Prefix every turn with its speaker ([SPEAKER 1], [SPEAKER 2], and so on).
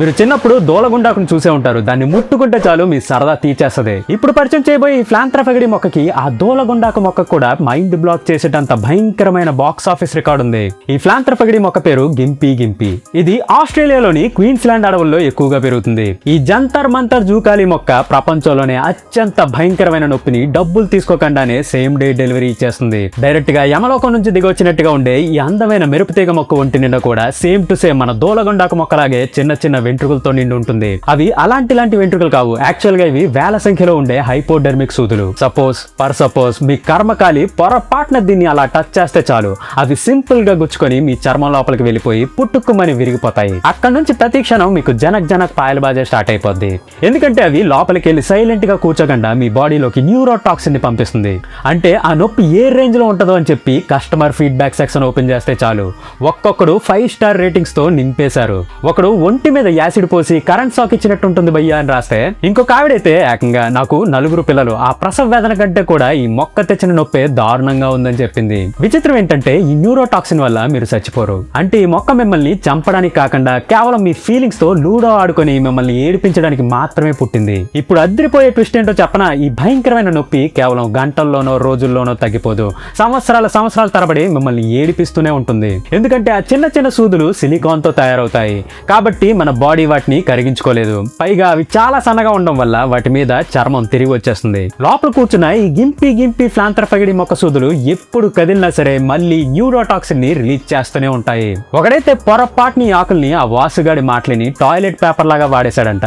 [SPEAKER 1] మీరు చిన్నప్పుడు దోలగుండాకును చూసే ఉంటారు. దాన్ని ముట్టుకుంటే చాలు మీ సరదా తీర్చేస్తది. ఇప్పుడు పరిచయం చేయబోయే ఈ ఫ్లాంథ్రఫిగడి మొక్కకి ఆ దోలగుండాకు మొక్క కూడా మైండ్ బ్లాక్ చేసేటంత భయంకరమైన బాక్స్ ఆఫీస్ రికార్డు ఉంది. ఈ ఫ్లాంథ్రఫిగడి మొక్క పేరు గింపీ గింపీ. ఇది ఆస్ట్రేలియాలోని క్వీన్స్లాండ్ అడవుల్లో ఎక్కువగా పెరుగుతుంది. ఈ జంతర్ మంతర్ జూకాలి మొక్క ప్రపంచంలోనే అత్యంత భయంకరమైన నొప్పిని డబ్బులు తీసుకోకుండానే సేమ్ డే డెలివరీ ఇచ్చేస్తుంది. డైరెక్ట్ గా యమలోకం నుంచి దిగొచ్చినట్టుగా ఉండే ఈ అందమైన మెరుపుతీగ మొక్క ఒంటి నిండా కూడా సేమ్ టు సేమ్ మన దోలగుండాకు మొక్కలాగే చిన్న చిన్న వెంట్రుకలతో నిండి ఉంటుంది. అవి అలాంటి వెంట్రుకలు కావు. యాక్చువల్ గా ఇవి వేల సంఖ్యలో ఉండే హైపోడెర్మిక్ సూదులు. సపోజ్ మీ కర్మకాలి పొరపాటున దీన్ని అలా టచ్ చేస్తే చాలు, అవి సింపుల్ గా గుచ్చుకొని మీ చర్మం లోపలికి వెళ్ళిపోయి పుట్టుక్కుమని విరిగిపోతాయి. అక్కడ నుంచి ప్రతి క్షణం మీకు జనక్ పాయలు బాజే స్టార్ట్ అయిపోద్ది. ఎందుకంటే అవి లోపలికి వెళ్ళి సైలెంట్ గా కూర్చోకుండా మీ బాడీలోకి న్యూరోటాక్సిన్ ని పంపిస్తుంది. అంటే ఆ నొప్పి ఏ రేంజ్ లో ఉంటుందో అని చెప్పి కస్టమర్ ఫీడ్బ్యాక్ సెక్షన్ ఓపెన్ చేస్తే చాలు, ఒక్కొక్కడు 5 స్టార్ రేటింగ్స్ తో నింపేశారు. ఒకడు ఒంటి మీద యాసిడ్ పోసి కరెంట్ షాక్ ఇచ్చినట్టు ఉంటుంది భయ్యా అని రాస్తే, ఇంకొక ఆవిడైతే ఏకంగా నాకు 4 పిల్లలు, ఆ ప్రసవ వేదన కంటే కూడా ఈ మొక్క తెచ్చిన నొప్పే దారుణంగా ఉందని చెప్పింది. విచిత్రం ఏంటంటే ఈ న్యూరోటాక్సిన్ వల్ల మీరు చచ్చిపోరు. అంటే ఈ మొక్క మిమ్మల్ని చంపడానికి కాకుండా కేవలం మీ ఫీలింగ్స్ తో లూడో ఆడుకొని మిమ్మల్ని ఏడిపించడానికి మాత్రమే పుట్టింది. ఇప్పుడు అదిరిపోయే ట్విస్ట్ ఏంటో చెప్పనా, ఈ భయంకరమైన నొప్పి కేవలం గంటల్లోనో రోజుల్లోనో తగ్గిపోదు. సంవత్సరాల తరబడి మిమ్మల్ని ఏడిపిస్తూనే ఉంటుంది. ఎందుకంటే ఆ చిన్న సూదులు సిలికాన్ తో తయారవుతాయి కాబట్టి మన బాడీ వాటిని కరిగించుకోలేదు. పైగా అవి చాలా సన్నగా ఉండడం వల్ల వాటి మీద చర్మం తిరిగి వచ్చేస్తుంది. లోపల కూర్చున్న ఈ గింపీ ఫ్లాంథ్రఫిగడి మొక్క సూదులు ఎప్పుడు కదిలినా సరే మళ్ళీ న్యూరోటాక్సిన్ ని రిలీజ్ చేస్తూనే ఉంటాయి. ఒకడైతే పొరపాటుని ఆకుల్ని ఆ వాసుగాడి మాటలని టాయిలెట్ పేపర్ లాగా వాడేశాడంట.